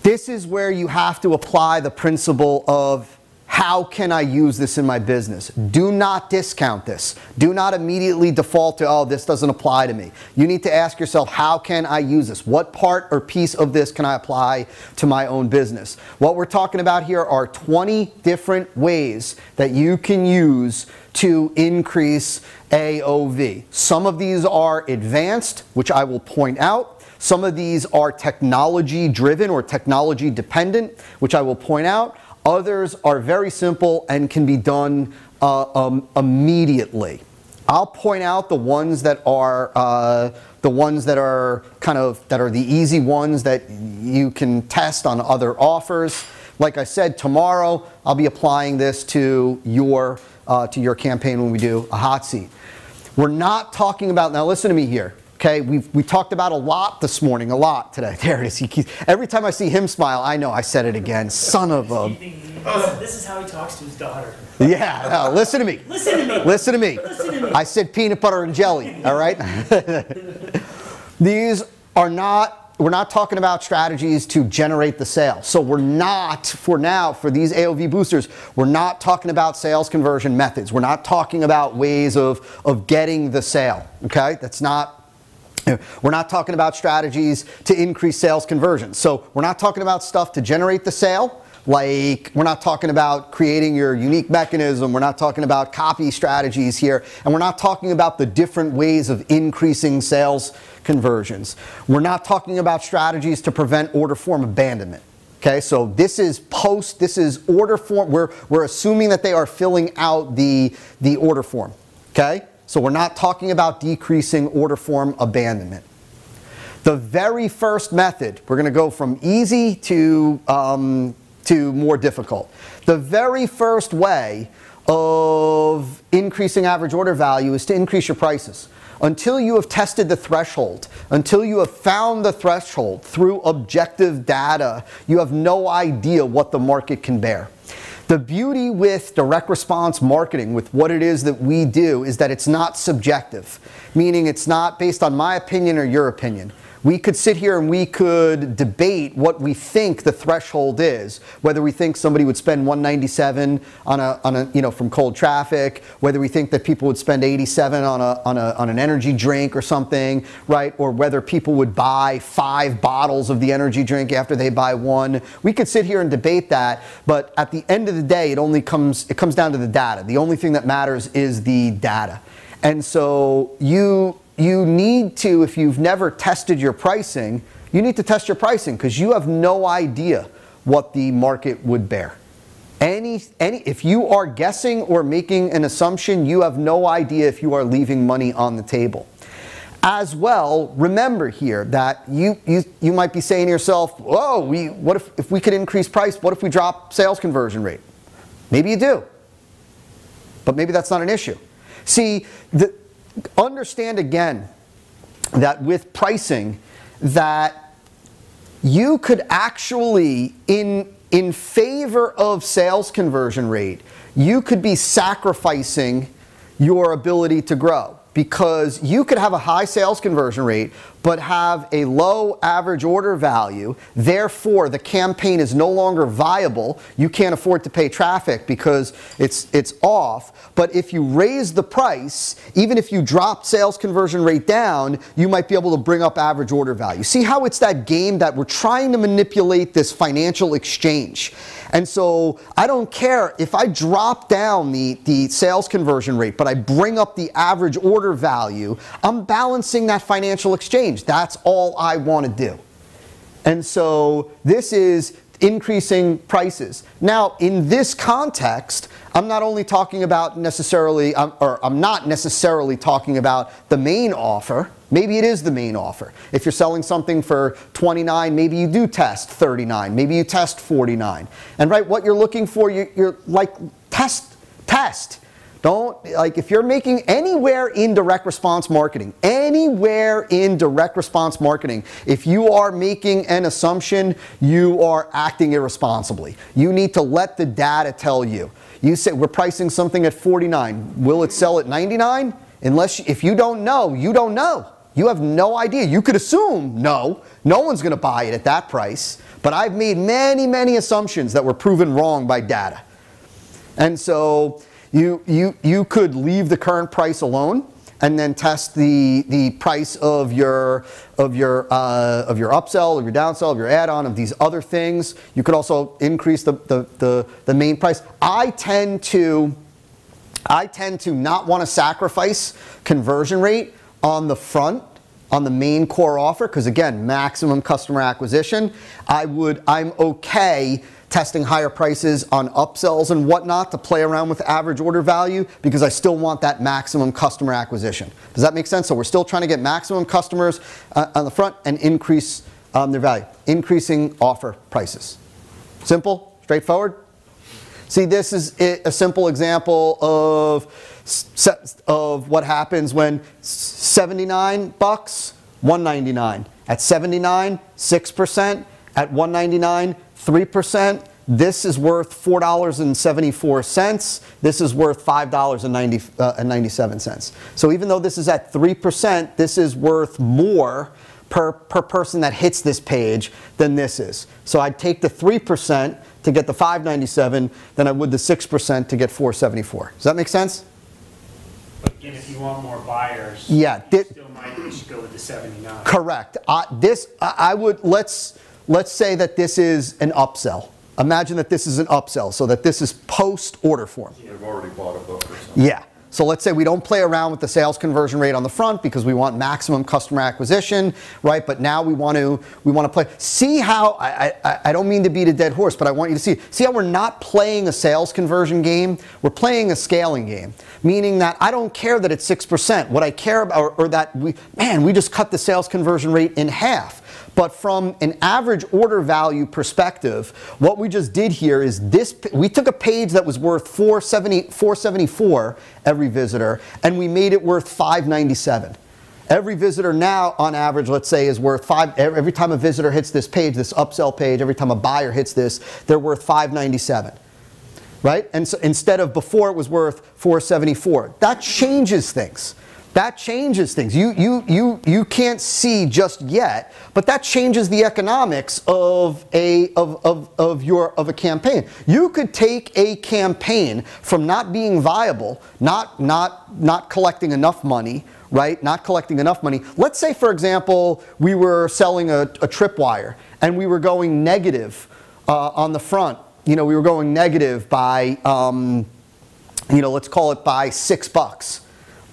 This is where you have to apply the principle of how can I use this in my business? Do not discount this. Do not immediately default to, oh, this doesn't apply to me. You need to ask yourself, how can I use this? What part or piece of this can I apply to my own business? What we're talking about here are 20 different ways that you can use to increase AOV. Some of these are advanced, which I will point out. Some of these are technology driven or technology dependent, which I will point out. Others are very simple and can be done immediately. I'll point out the ones that are the easy ones that you can test on other offers. Like I said, tomorrow I'll be applying this to your campaign when we do a hot seat. We're not talking about, now listen to me here. Okay, we talked about a lot this morning, a lot today. There it is. Every time I see him smile, I know I said it again. Son of a... This is how he talks to his daughter. Yeah, no, listen to me. Listen to me. Listen to me. Listen to me. I said peanut butter and jelly, all right? These are not, we're not talking about strategies to generate the sale. So we're not, for now, for these AOV boosters, we're not talking about sales conversion methods. We're not talking about ways of getting the sale, okay? That's not... We're not talking about strategies to increase sales conversion. So we're not talking about stuff to generate the sale. Like, we're not talking about creating your unique mechanism. We're not talking about copy strategies here. And we're not talking about the different ways of increasing sales conversions. We're not talking about strategies to prevent order form abandonment. Okay, so this is order form. We're assuming that they are filling out the order form. Okay? So we're not talking about decreasing order form abandonment. The very first method, we're going to go from easy to more difficult. The very first way of increasing average order value is to increase your prices. Until you have tested the threshold, until you have found the threshold through objective data, you have no idea what the market can bear. The beauty with direct response marketing, with what it is that we do, is that it's not subjective, meaning it's not based on my opinion or your opinion. We could sit here and we could debate what we think the threshold is, whether we think somebody would spend $197 on a from cold traffic, whether we think that people would spend $87 on an energy drink or something, right? Or whether people would buy 5 bottles of the energy drink after they buy 1. We could sit here and debate that, but at the end of the day, it comes down to the data. The only thing that matters is the data. And so you need to, if you've never tested your pricing, you need to test your pricing because you have no idea what the market would bear. If you are guessing or making an assumption, you have no idea if you are leaving money on the table. As well, remember here that you might be saying to yourself, whoa, what if we could increase price? What if we drop sales conversion rate? Maybe you do, but maybe that's not an issue. See, understand again that with pricing, that you could actually, in favor of sales conversion rate, you could be sacrificing your ability to grow, because you could have a high sales conversion rate but have a low average order value. Therefore, the campaign is no longer viable. You can't afford to pay traffic because it's off. But if you raise the price, even if you drop sales conversion rate down, you might be able to bring up average order value. See how it's that game that we're trying to manipulate this financial exchange. And so I don't care if I drop down the sales conversion rate, but I bring up the average order value, I'm balancing that financial exchange. That's all I want to do. And so this is increasing prices. Now, in this context, I'm not only talking about necessarily, I'm not necessarily talking about the main offer. Maybe it is the main offer. If you're selling something for $29, maybe you do test $39. Maybe you test $49. And right, what you're looking for, you're like, test. Don't, like, if you're making anywhere in direct response marketing, if you are making an assumption, you are acting irresponsibly. You need to let the data tell you. You say, we're pricing something at $49. Will it sell at $99? If you don't know, you don't know. You have no idea. You could assume no one's going to buy it at that price. But I've made many, many assumptions that were proven wrong by data. And so you could leave the current price alone and then test the price of your upsell, of your downsell, of your add-on, of these other things. You could also increase the main price. I tend to not want to sacrifice conversion rate on the front, on the main core offer, because again, maximum customer acquisition. I'm okay testing higher prices on upsells and whatnot to play around with average order value because I still want that maximum customer acquisition. Does that make sense? So we're still trying to get maximum customers on the front and increase their value, increasing offer prices. Simple, straightforward. See, this is a simple example of what happens when 79 bucks, 199. At 79, 6%. At 199, 3%. This is worth $4.74. This is worth $5.97. So even though this is at 3%, this is worth more per person that hits this page than this is. So I'd take the 3% to get the $5.97 than I would the 6% to get $4.74. Does that make sense? But again, if you want more buyers, yeah, you still might just go with the 79. Correct. Let's say that this is an upsell. Imagine that this is an upsell, so that this is post-order form. They've already bought a book or something. Yeah. So let's say we don't play around with the sales conversion rate on the front because we want maximum customer acquisition, right? But now we want to play. See how, I don't mean to beat a dead horse, but I want you to see how we're not playing a sales conversion game. We're playing a scaling game, meaning that I don't care that it's 6%. What I care about, or that we just cut the sales conversion rate in half. But from an average order value perspective, what we just did here is we took a page that was worth $4.74 every visitor, and we made it worth $5.97. Every visitor now, on average, let's say, is worth every time a visitor hits this page, this upsell page, every time a buyer hits this, they're worth $5.97. Right? And so instead of before it was worth $4.74. That changes things. That changes things. You can't see just yet, but that changes the economics of a campaign. You could take a campaign from not being viable, not collecting enough money, right? Not collecting enough money. Let's say, for example, we were selling a tripwire and we were going negative on the front. We were going negative by, let's call it by $6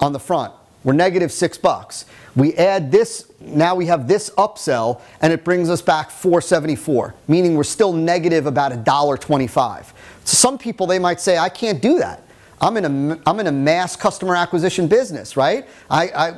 on the front. We're negative $6. We add this, now we have this upsell, and it brings us back $4.74, meaning we're still negative about $1.25. So some people, they might say, I can't do that. I'm in a mass customer acquisition business, right?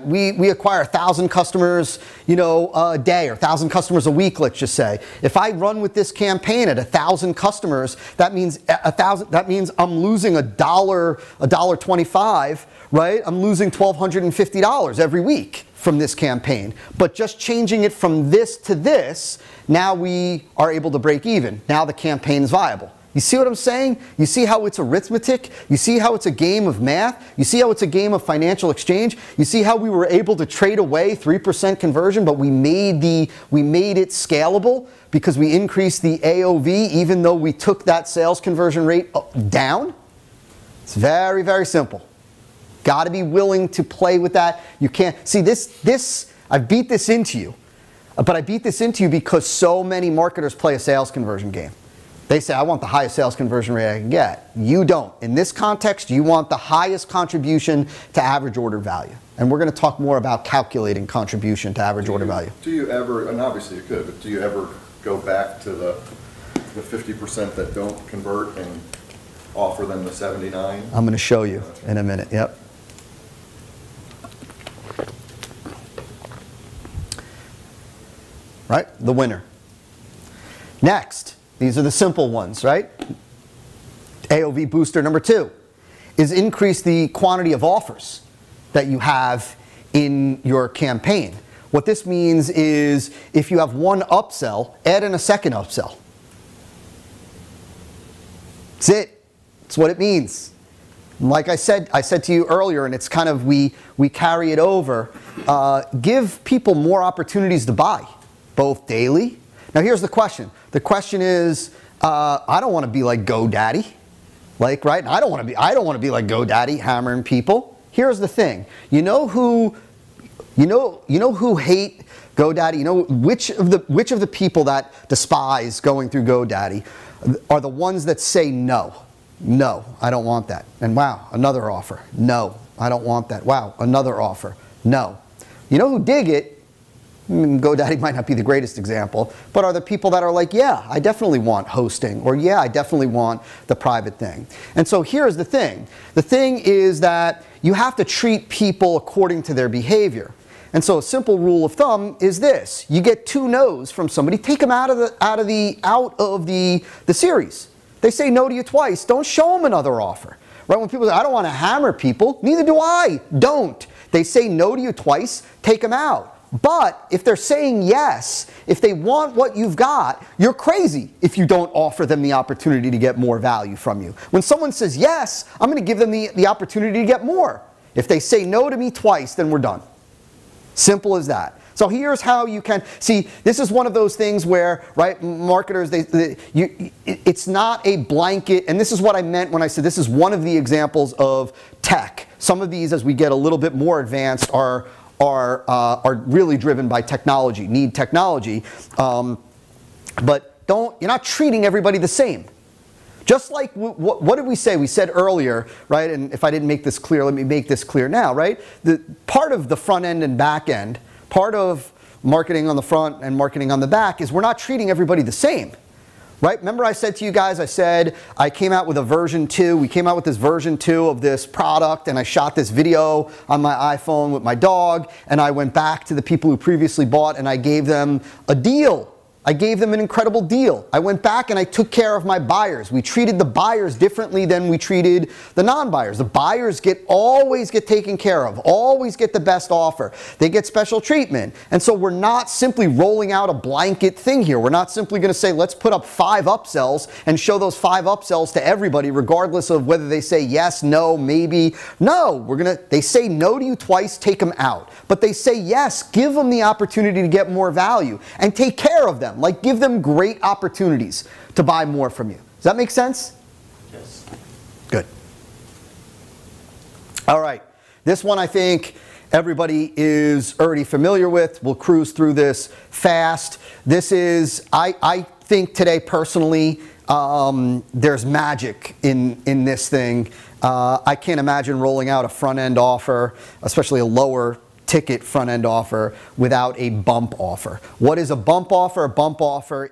We acquire 1,000 customers, a day, or 1,000 customers a week, let's just say. If I run with this campaign at 1,000 customers, that means I'm losing $1.25, right? I'm losing $1,250 every week from this campaign. But just changing it from this to this, now we are able to break even. Now the campaign is viable. You see what I'm saying? You see how it's arithmetic? You see how it's a game of math? You see how it's a game of financial exchange? You see how we were able to trade away 3% conversion, but we made it scalable because we increased the AOV even though we took that sales conversion rate down? It's very, very simple. Got to be willing to play with that. You can't see this. I beat this into you, but I beat this into you because so many marketers play a sales conversion game. They say, I want the highest sales conversion rate I can get. You don't. In this context, you want the highest contribution to average order value. And we're going to talk more about calculating contribution to average order value. Do you ever, and obviously you could, but do you ever go back to the 50% that don't convert and offer them the 79? I'm going to show you in a minute. Yep. Right? The winner. Next. These are the simple ones, right? AOV booster number 2 is increase the quantity of offers that you have in your campaign. What this means is if you have one upsell, add in a second upsell. That's it. That's what it means. Like I said to you earlier, and it's kind of we carry it over, give people more opportunities to buy, both daily. Now here's the question. The question is, I don't want to be like GoDaddy, right? I don't want to be like GoDaddy hammering people. Here's the thing. You know who hate GoDaddy? You know which of the people that despise going through GoDaddy are the ones that say no. No, I don't want that. And wow, another offer. No, I don't want that. Wow, another offer. No. You know who dig it? GoDaddy might not be the greatest example, but are the people that are like, yeah, I definitely want hosting, or yeah, I definitely want the private thing. And so here's the thing. The thing is that you have to treat people according to their behavior. And so a simple rule of thumb is this. You get 2 no's from somebody, take them out of the series. They say no to you twice, don't show them another offer. Right? When people say, I don't want to hammer people, neither do I. Don't. They say no to you twice, take them out. But if they're saying yes, if they want what you've got, you're crazy if you don't offer them the opportunity to get more value from you. When someone says yes, I'm going to give them the opportunity to get more. If they say no to me twice, then we're done. Simple as that. So here's how you can see. This is one of those things where, right, marketers, it's not a blanket, and this is what I meant when I said this is one of the examples of tech. Some of these, as we get a little bit more advanced, are really driven by technology, need technology, but you're not treating everybody the same. Just like, what did we say? We said earlier, right, and if I didn't make this clear, let me make this clear now, right? Part of the front end and back end, part of marketing on the front and marketing on the back is we're not treating everybody the same. Right? Remember I said to you guys, I said I came out with a version 2. We came out with this version 2 of this product, and I shot this video on my iPhone with my dog, and I went back to the people who previously bought and I gave them a deal. I gave them an incredible deal. I went back and I took care of my buyers. We treated the buyers differently than we treated the non-buyers. The buyers always get taken care of, always get the best offer. They get special treatment. And so we're not simply rolling out a blanket thing here. We're not simply going to say, let's put up 5 upsells and show those 5 upsells to everybody, regardless of whether they say yes, no, maybe. No, they say no to you twice, take them out. But they say yes, give them the opportunity to get more value and take care of them. Like, give them great opportunities to buy more from you. Does that make sense? Yes. Good. All right. This one I think everybody is already familiar with. We'll cruise through this fast. This is, I think today personally, there's magic in this thing. I can't imagine rolling out a front-end offer, especially a lower ticket front-end offer, without a bump offer. What is a bump offer? A bump offer